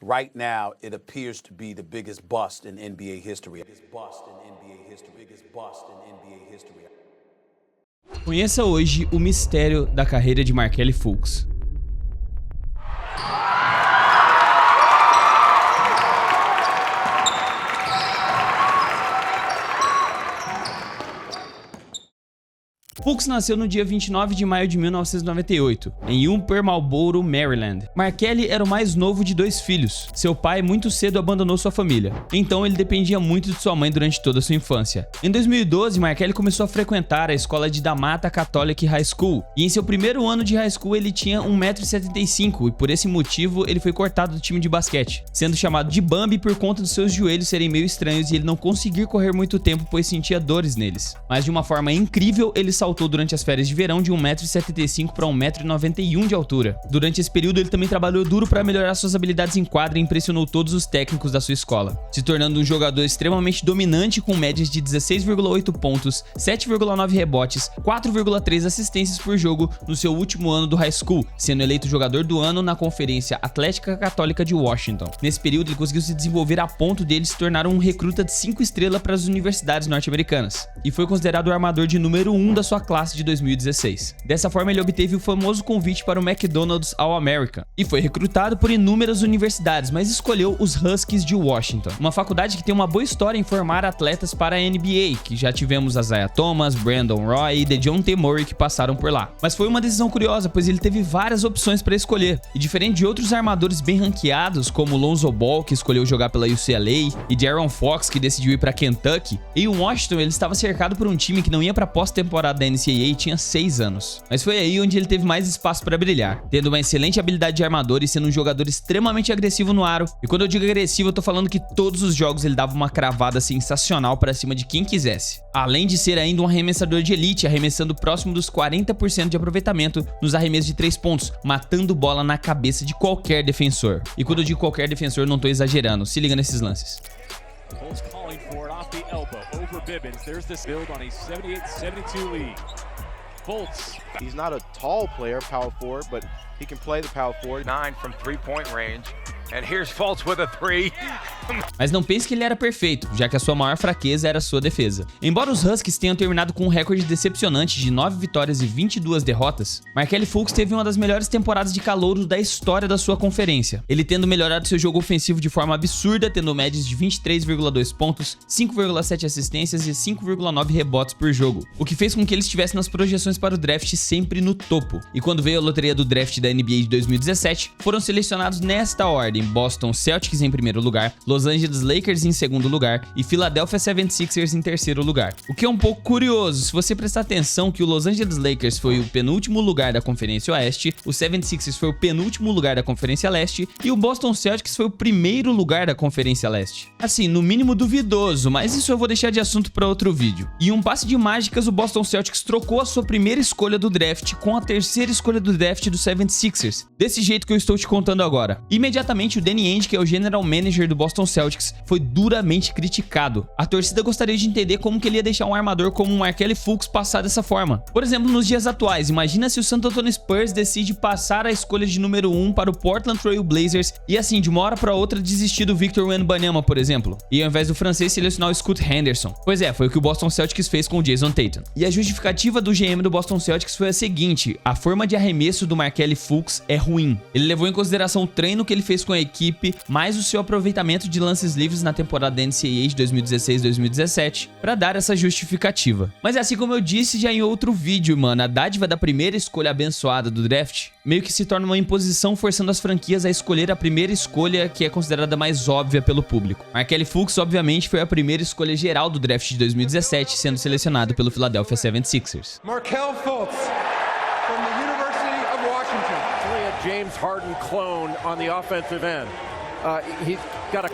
Right now, it appears to be the biggest bust in NBA history. Conheça hoje o mistério da carreira de Markelle Fultz. Fultz nasceu no dia 29 de maio de 1998, em Upper Marlboro, Maryland. Markelle era o mais novo de 2 filhos. Seu pai muito cedo abandonou sua família, então ele dependia muito de sua mãe durante toda a sua infância. Em 2012, Markelle começou a frequentar a escola de Damata Catholic High School, e em seu primeiro ano de high school ele tinha 1,75 m e por esse motivo ele foi cortado do time de basquete, sendo chamado de Bambi por conta dos seus joelhos serem meio estranhos e ele não conseguir correr muito tempo pois sentia dores neles. Mas de uma forma incrível, ele saltou durante as férias de verão de 1,75 m para 1,91 m de altura. Durante esse período ele também trabalhou duro para melhorar suas habilidades em quadra e impressionou todos os técnicos da sua escola, se tornando um jogador extremamente dominante com médias de 16,8 pontos, 7,9 rebotes, 4,3 assistências por jogo no seu último ano do high school, sendo eleito jogador do ano na Conferência Atlética Católica de Washington. Nesse período ele conseguiu se desenvolver a ponto dele se tornar um recruta de 5 estrelas para as universidades norte-americanas e foi considerado o armador de número 1 da sua classe de 2016. Dessa forma ele obteve o famoso convite para o McDonald's All-American e foi recrutado por inúmeras universidades, mas escolheu os Huskies de Washington, uma faculdade que tem uma boa história em formar atletas para a NBA, que já tivemos Isaiah Thomas, Brandon Roy e DeJounte Murray que passaram por lá. Mas foi uma decisão curiosa, pois ele teve várias opções para escolher, e diferente de outros armadores bem ranqueados, como Lonzo Ball, que escolheu jogar pela UCLA, e De'Aaron Fox, que decidiu ir para Kentucky, em Washington ele estava cercado por um time que não ia para pós-temporada da NCAA e tinha 6 anos. Mas foi aí onde ele teve mais espaço para brilhar, tendo uma excelente habilidade de armador e sendo um jogador extremamente agressivo no aro. E quando eu digo agressivo, eu tô falando que todos os jogos ele dava uma cravada sensacional para cima de quem quisesse. Além de ser ainda um arremessador de elite, arremessando próximo dos 40% de aproveitamento nos arremessos de 3 pontos, matando bola na cabeça de qualquer defensor. E quando eu digo qualquer defensor, não tô exagerando, se liga nesses lances. Fultz. He's not a tall player, power forward, but he can play the power forward. 9 from three-point range. And here's Fultz with a 3. Mas não pense que ele era perfeito, já que a sua maior fraqueza era a sua defesa. Embora os Huskies tenham terminado com um recorde decepcionante de 9 vitórias e 22 derrotas, Markelle Fultz teve uma das melhores temporadas de calouro da história da sua conferência, ele tendo melhorado seu jogo ofensivo de forma absurda, tendo médias de 23,2 pontos, 5,7 assistências e 5,9 rebotes por jogo, o que fez com que ele estivesse nas projeções para o draft sempre no topo. E quando veio a loteria do draft da NBA de 2017, foram selecionados nesta ordem: Boston Celtics em primeiro lugar, Los Angeles Lakers em segundo lugar e Philadelphia 76ers em terceiro lugar. O que é um pouco curioso, se você prestar atenção que o Los Angeles Lakers foi o penúltimo lugar da Conferência Oeste, o 76ers foi o penúltimo lugar da Conferência Leste e o Boston Celtics foi o primeiro lugar da Conferência Leste. Assim, no mínimo duvidoso, mas isso eu vou deixar de assunto para outro vídeo. E um passe de mágicas, o Boston Celtics trocou a sua primeira escolha do draft com a terceira escolha do draft do 76ers, desse jeito que eu estou te contando agora. Imediatamente o Danny Ainge, que é o general manager do Boston Celtics, foi duramente criticado. A torcida gostaria de entender como que ele ia deixar um armador como o Markelle Fultz passar dessa forma. Por exemplo, nos dias atuais, imagina se o San Antonio Spurs decide passar a escolha de número 1 para o Portland Trail Blazers e assim, de uma hora para outra, desistir do Victor Wembanyama, por exemplo, e ao invés do francês selecionar o Scoot Henderson. Pois é, foi o que o Boston Celtics fez com o Jason Tatum. E a justificativa do GM do Boston Celtics foi a seguinte: a forma de arremesso do Markelle Fultz é ruim. Ele levou em consideração o treino que ele fez com a equipe, mais o seu aproveitamento de lances livres na temporada da NCAA de 2016-2017, para dar essa justificativa. Mas assim como eu disse já em outro vídeo, mano, a dádiva da primeira escolha abençoada do draft meio que se torna uma imposição, forçando as franquias a escolher a primeira escolha que é considerada mais óbvia pelo público. Markelle Fultz, obviamente, foi a primeira escolha geral do draft de 2017, sendo selecionado pelo Philadelphia 76ers. Markelle Fultz, from the University of Washington. Really a James Harden clone on the offensive end.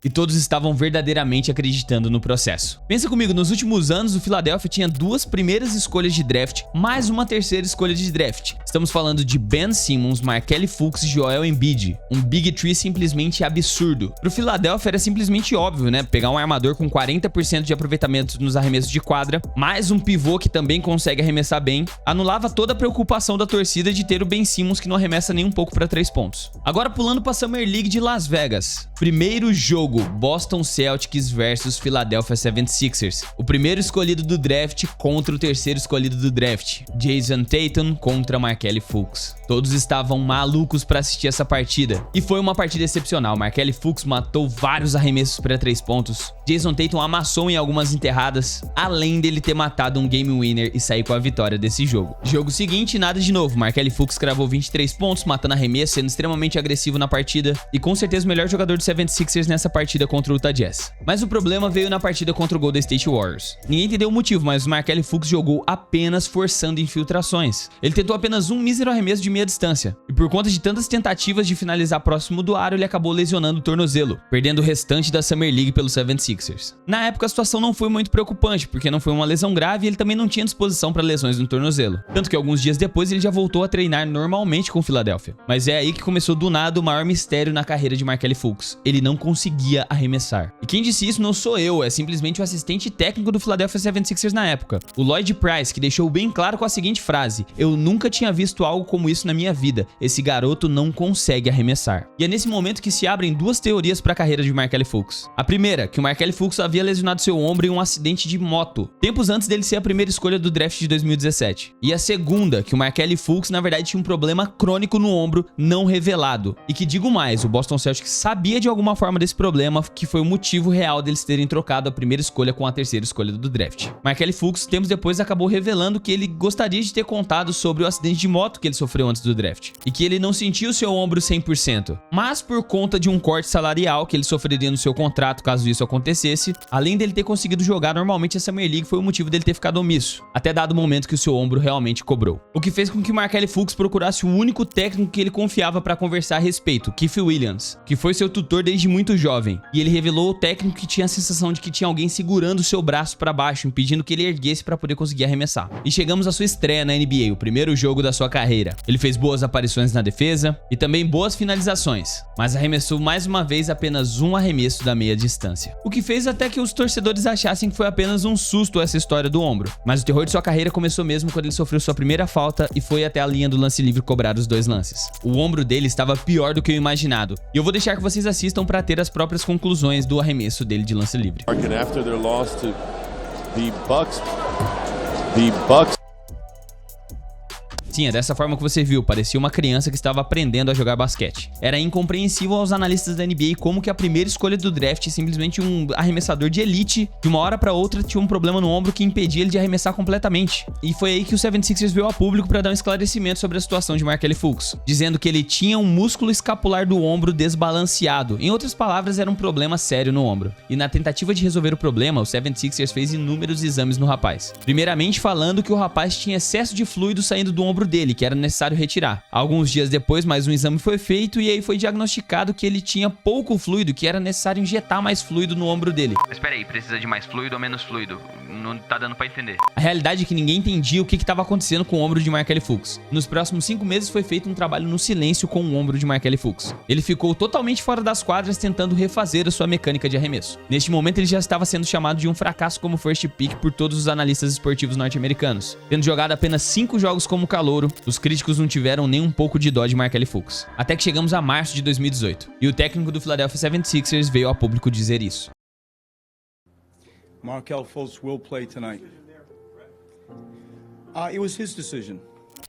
E todos estavam verdadeiramente acreditando no processo. Pensa comigo, nos últimos anos o Philadelphia tinha 2 primeiras escolhas de draft, mais uma terceira escolha de draft. Estamos falando de Ben Simmons, Markelle Fultz e Joel Embiid. Um Big Three simplesmente absurdo. Pro Philadelphia era simplesmente óbvio, né? Pegar um armador com 40% de aproveitamento nos arremessos de quadra, mais um pivô que também consegue arremessar bem, anulava toda a preocupação da torcida de ter o Ben Simmons que não arremessa nem um pouco para 3 pontos. Agora pulando pra Summer League de Las Vegas. Jazz. Primeiro jogo, Boston Celtics versus Philadelphia 76ers. O primeiro escolhido do draft contra o terceiro escolhido do draft. Jason Tatum contra Markelle Fultz. Todos estavam malucos para assistir essa partida. E foi uma partida excepcional. Markelle Fultz matou vários arremessos para 3 pontos. Jason Tatum amassou em algumas enterradas, além dele ter matado um game winner e sair com a vitória desse jogo. Jogo seguinte, nada de novo. Markelle Fultz cravou 23 pontos, matando arremesso, sendo extremamente agressivo na partida e com certeza o melhor jogador do 76ers nessa partida contra o Utah Jazz. Mas o problema veio na partida contra o Golden State Warriors. Ninguém entendeu o motivo, mas o Markelle Fultz jogou apenas forçando infiltrações. Ele tentou apenas um mísero arremesso de meia distância, e por conta de tantas tentativas de finalizar próximo do aro, ele acabou lesionando o tornozelo, perdendo o restante da Summer League pelo 76ers. Na época a situação não foi muito preocupante, porque não foi uma lesão grave e ele também não tinha disposição para lesões no tornozelo. Tanto que alguns dias depois ele já voltou a treinar normalmente com o Philadelphia. Mas é aí que começou do nada o maior mistério na carreira de Markelle Fultz. Ele não conseguia arremessar. E quem disse isso não sou eu, é simplesmente o assistente técnico do Philadelphia 76ers na época, o Lloyd Price, que deixou bem claro com a seguinte frase: "Eu nunca tinha visto algo como isso na minha vida. Esse garoto não consegue arremessar." E é nesse momento que se abrem duas teorias para a carreira de Markelle Fultz. A primeira, que o Markelle Fultz havia lesionado seu ombro em um acidente de moto, tempos antes dele ser a primeira escolha do draft de 2017. E a segunda, que o Markelle Fultz na verdade tinha um problema crônico no ombro não revelado. E que digo mais, o Boston Celtics sabia de alguma forma desse problema, que foi o motivo real deles terem trocado a primeira escolha com a terceira escolha do draft. Markelle Fultz, tempos depois, acabou revelando que ele gostaria de ter contado sobre o acidente de moto que ele sofreu antes do draft, e que ele não sentia o seu ombro 100%, mas por conta de um corte salarial que ele sofreria no seu contrato caso isso acontecesse, além dele ter conseguido jogar normalmente a Summer League, foi o motivo dele ter ficado omisso, até dado o momento que o seu ombro realmente cobrou. O que fez com que o Markelle Fultz procurasse o único técnico que ele confiava para conversar a respeito, Keith Williams, que foi seu tutor desde muito jovem, e ele revelou ao técnico que tinha a sensação de que tinha alguém segurando o seu braço para baixo, impedindo que ele erguesse para poder conseguir arremessar. E chegamos à sua estreia na NBA, o primeiro jogo da sua carreira. Ele fez boas aparições na defesa e também boas finalizações, mas arremessou mais uma vez apenas um arremesso da meia distância. O que fez até que os torcedores achassem que foi apenas um susto essa história do ombro. Mas o terror de sua carreira começou mesmo quando ele sofreu sua primeira falta e foi até a linha do lance livre cobrar os 2 lances. O ombro dele estava pior do que o imaginado, e eu vou deixar que vocês assistam para ter as próprias conclusões do arremesso dele de lance livre. After their loss to the Bucks. Sim, é dessa forma que você viu, parecia uma criança que estava aprendendo a jogar basquete. Era incompreensível aos analistas da NBA como que a primeira escolha do draft, simplesmente um arremessador de elite, de uma hora para outra tinha um problema no ombro que impedia ele de arremessar completamente. E foi aí que o 76ers veio a público para dar um esclarecimento sobre a situação de Markelle Fultz, dizendo que ele tinha um músculo escapular do ombro desbalanceado. Em outras palavras, era um problema sério no ombro. E na tentativa de resolver o problema, o 76ers fez inúmeros exames no rapaz. Primeiramente falando que o rapaz tinha excesso de fluido saindo do ombro dele, que era necessário retirar. Alguns dias depois, mais um exame foi feito e aí foi diagnosticado que ele tinha pouco fluido, que era necessário injetar mais fluido no ombro dele. Mas espera aí, precisa de mais fluido ou menos fluido? Não tá dando pra entender. A realidade é que ninguém entendia o que estava acontecendo com o ombro de Markelle Fultz. Nos próximos 5 meses foi feito um trabalho no silêncio com o ombro de Markelle Fultz. Ele ficou totalmente fora das quadras tentando refazer a sua mecânica de arremesso. Neste momento ele já estava sendo chamado de um fracasso como first pick por todos os analistas esportivos norte-americanos. Tendo jogado apenas 5 jogos como calouro, os críticos não tiveram nem um pouco de dó de Markelle Fultz. Até que chegamos a março de 2018, e o técnico do Philadelphia 76ers veio a público dizer isso. Markelle Fultz will play tonight. It was his decision.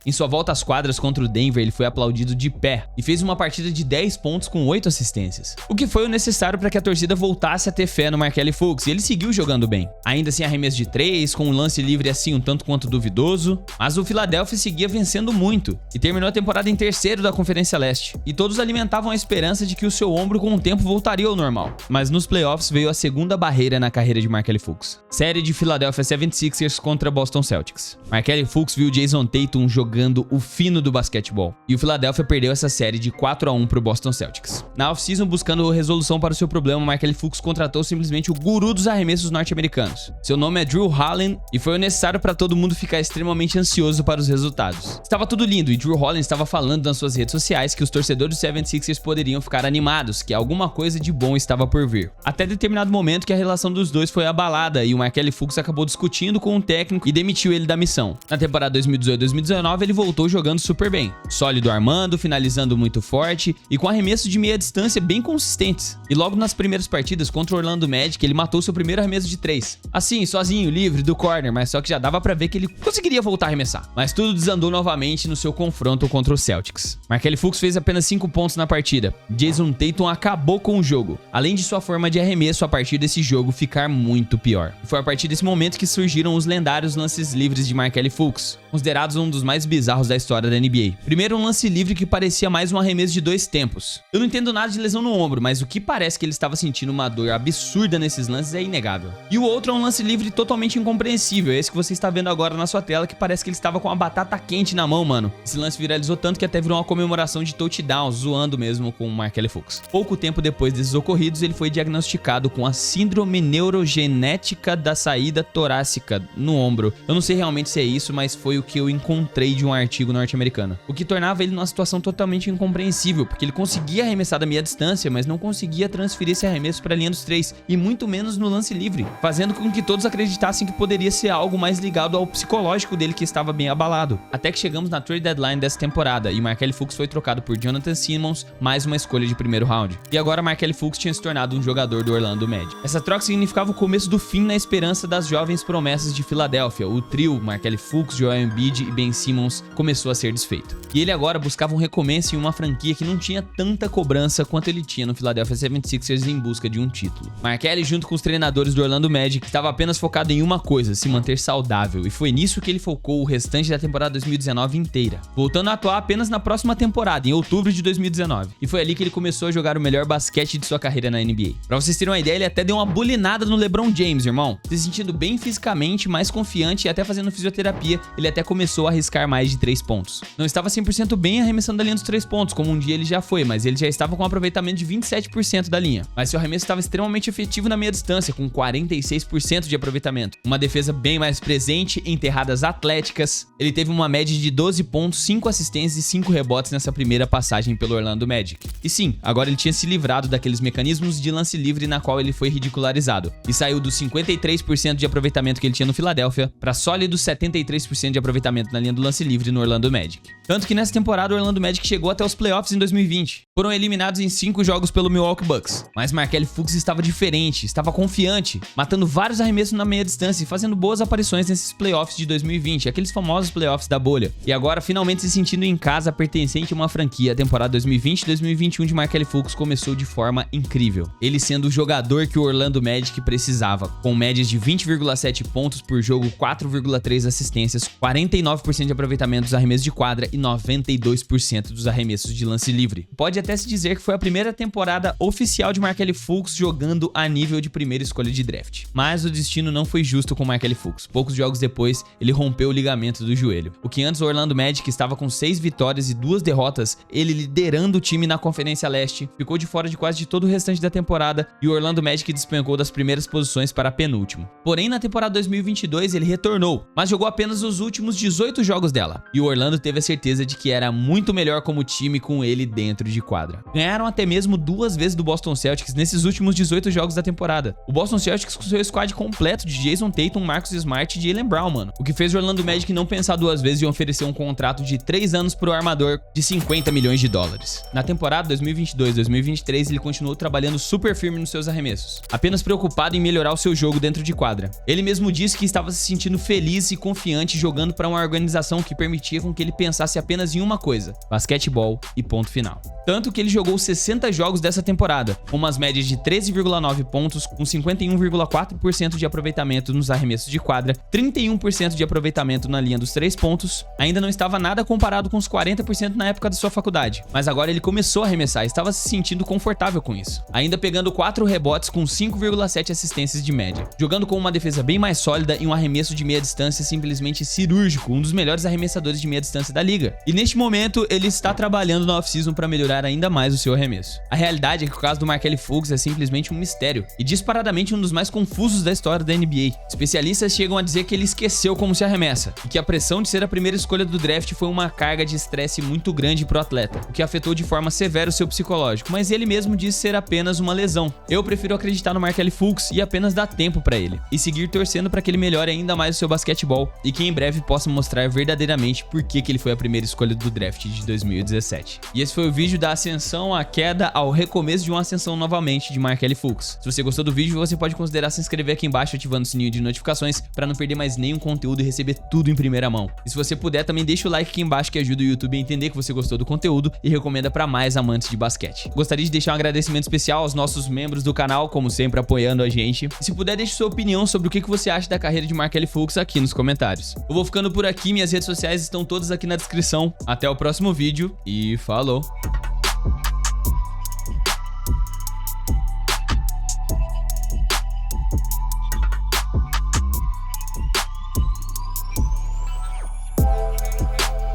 Em sua volta às quadras contra o Denver, ele foi aplaudido de pé e fez uma partida de 10 pontos com 8 assistências, o que foi o necessário para que a torcida voltasse a ter fé no Markelle Fultz, e ele seguiu jogando bem. Ainda sem arremesso de 3, com um lance livre assim um tanto quanto duvidoso, mas o Philadelphia seguia vencendo muito e terminou a temporada em terceiro da Conferência Leste, e todos alimentavam a esperança de que o seu ombro com o tempo voltaria ao normal. Mas nos playoffs veio a segunda barreira na carreira de Markelle Fultz. Série de Philadelphia 76ers contra Boston Celtics. Markelle Fultz viu Jason Tatum jogando o fino do basquetebol, e o Philadelphia perdeu essa série de 4-1 pro Boston Celtics. Na off-season, buscando resolução para o seu problema, Markelle Fultz contratou simplesmente o guru dos arremessos norte-americanos. Seu nome é Drew Holland, e foi o necessário para todo mundo ficar extremamente ansioso para os resultados. Estava tudo lindo, e Drew Holland estava falando nas suas redes sociais que os torcedores do 76ers poderiam ficar animados, que alguma coisa de bom estava por vir. Até determinado momento que a relação dos dois foi abalada, e o Markelle Fultz acabou discutindo com o técnico e demitiu ele da missão. Na temporada 2018-2019, 2019 ele voltou jogando super bem, sólido armando, finalizando muito forte e com arremessos de meia distância bem consistentes. E logo nas primeiras partidas contra o Orlando Magic, ele matou seu primeiro arremesso de 3. Assim, sozinho, livre, do corner, mas só que já dava pra ver que ele conseguiria voltar a arremessar. Mas tudo desandou novamente no seu confronto contra o Celtics. Markelle Fultz fez apenas 5 pontos na partida. Jason Tatum acabou com o jogo, além de sua forma de arremesso a partir desse jogo ficar muito pior. E foi a partir desse momento que surgiram os lendários lances livres de Markelle Fultz, considerados um dos mais bizarros da história da NBA. Primeiro, um lance livre que parecia mais um arremesso de 2 tempos. Eu não entendo nada de lesão no ombro, mas o que parece que ele estava sentindo uma dor absurda nesses lances é inegável. E o outro é um lance livre totalmente incompreensível, esse que você está vendo agora na sua tela, que parece que ele estava com uma batata quente na mão, mano. Esse lance viralizou tanto que até virou uma comemoração de touchdown, zoando mesmo com o Markelle Fultz. Pouco tempo depois desses ocorridos, ele foi diagnosticado com a síndrome neurogenética da saída torácica no ombro. Eu não sei realmente se é isso, mas foi o que eu encontrei de um artigo norte-americano. O que tornava ele numa situação totalmente incompreensível, porque ele conseguia arremessar da meia distância, mas não conseguia transferir esse arremesso para a linha dos 3, e muito menos no lance livre, fazendo com que todos acreditassem que poderia ser algo mais ligado ao psicológico dele, que estava bem abalado. Até que chegamos na trade deadline dessa temporada, e Markelle Fultz foi trocado por Jonathan Simmons, mais uma escolha de primeiro round. E agora Markelle Fultz tinha se tornado um jogador do Orlando Magic. Essa troca significava o começo do fim na esperança das jovens promessas de Filadélfia. O trio Markelle Fultz, Joel Embiid e Ben Simmons começou a ser desfeito. E ele agora buscava um recomeço em uma franquia que não tinha tanta cobrança quanto ele tinha no Philadelphia 76ers em busca de um título. Markelle, junto com os treinadores do Orlando Magic, estava apenas focado em uma coisa: se manter saudável, e foi nisso que ele focou o restante da temporada 2019 inteira, voltando a atuar apenas na próxima temporada, em outubro de 2019. E foi ali que ele começou a jogar o melhor basquete de sua carreira na NBA. Pra vocês terem uma ideia, ele até deu uma bulinada no LeBron James, irmão. Se sentindo bem fisicamente, mais confiante e até fazendo fisioterapia, ele até começou a arriscar mais de 3 pontos. Não estava 100% bem arremessando da linha dos 3 pontos, como um dia ele já foi, mas ele já estava com um aproveitamento de 27% da linha. Mas seu arremesso estava extremamente efetivo na meia distância, com 46% de aproveitamento. Uma defesa bem mais presente, enterradas atléticas. Ele teve uma média de 12 pontos, 5 assistências e 5 rebotes nessa primeira passagem pelo Orlando Magic. E sim, agora ele tinha se livrado daqueles mecanismos de lance livre na qual ele foi ridicularizado, e saiu dos 53% de aproveitamento que ele tinha no Philadelphia para sólidos 73% de aproveitamento na linha do lance livre no Orlando Magic. Tanto que nessa temporada o Orlando Magic chegou até os playoffs em 2020. Foram eliminados em 5 jogos pelo Milwaukee Bucks. Mas Markelle Fultz estava diferente, estava confiante, matando vários arremessos na meia distância e fazendo boas aparições nesses playoffs de 2020, aqueles famosos playoffs da bolha. E agora finalmente se sentindo em casa, pertencente a uma franquia. A temporada 2020-2021 de Markelle Fultz começou de forma incrível, ele sendo o jogador que o Orlando Magic precisava, com médias de 20,7 pontos por jogo, 4,3 assistências, 49% de aproveitamento dos arremessos de quadra e 92% dos arremessos de lance livre. Pode até se dizer que foi a primeira temporada oficial de Markelle Fultz jogando a nível de primeira escolha de draft. Mas o destino não foi justo com Markelle Fultz. Poucos jogos depois, ele rompeu o ligamento do joelho. O que antes o Orlando Magic estava com 6 vitórias e 2 derrotas, ele liderando o time na Conferência Leste, ficou de fora de quase de todo o restante da temporada, e o Orlando Magic despencou das primeiras posições para a penúltimo. Porém, na temporada 2022 ele retornou, mas jogou apenas os últimos 18 jogos dela, e o Orlando teve a certeza de que era muito melhor como time com ele dentro de quadra. Ganharam até mesmo 2 vezes do Boston Celtics nesses últimos 18 jogos da temporada. O Boston Celtics com seu squad completo de Jason Tatum, Marcus Smart e Jaylen Brown, mano. O que fez o Orlando Magic não pensar 2 vezes em oferecer um contrato de 3 anos pro armador de 50 milhões de dólares. Na temporada 2022-2023 ele continuou trabalhando super firme nos seus arremessos, apenas preocupado em melhorar o seu jogo dentro de quadra. Ele mesmo disse que estava se sentindo feliz e confiante jogando para uma organização que permitia com que ele pensasse apenas em uma coisa: basquetebol e ponto final. Tanto que ele jogou 60 jogos dessa temporada, com umas médias de 13,9 pontos, com 51,4% de aproveitamento nos arremessos de quadra, 31% de aproveitamento na linha dos 3 pontos. Ainda não estava nada comparado com os 40% na época da sua faculdade, mas agora ele começou a arremessar e estava se sentindo confortável com isso. Ainda pegando 4 rebotes com 5,7 assistências de média, jogando com uma defesa bem mais sólida e um arremesso de meia distância simplesmente cirúrgico, um dos melhores arremessadores de meia distância da liga. E neste momento ele está trabalhando na off-season para melhorar ainda mais o seu arremesso. A realidade é que o caso do Markelle Fultz é simplesmente um mistério e disparadamente um dos mais confusos da história da NBA. Especialistas chegam a dizer que ele esqueceu como se arremessa e que a pressão de ser a primeira escolha do draft foi uma carga de estresse muito grande pro atleta, o que afetou de forma severa o seu psicológico, mas ele mesmo disse ser apenas uma lesão. Eu prefiro acreditar no Markelle Fultz e apenas dar tempo para ele e seguir torcendo para que ele melhore ainda mais o seu basquetebol e que em breve possa possa mostrar verdadeiramente por que ele foi a primeira escolha do draft de 2017. E esse foi o vídeo da ascensão, a queda, ao recomeço de uma ascensão novamente de Markelle Fultz. Se você gostou do vídeo, você pode considerar se inscrever aqui embaixo ativando o sininho de notificações para não perder mais nenhum conteúdo e receber tudo em primeira mão. E se você puder, também deixa o like aqui embaixo que ajuda o YouTube a entender que você gostou do conteúdo e recomenda para mais amantes de basquete. Gostaria de deixar um agradecimento especial aos nossos membros do canal, como sempre apoiando a gente. E se puder, deixe sua opinião sobre o que você acha da carreira de Markelle Fultz aqui nos comentários. Eu vou ficando por aqui, minhas redes sociais estão todas aqui na descrição. Até o próximo vídeo e falou!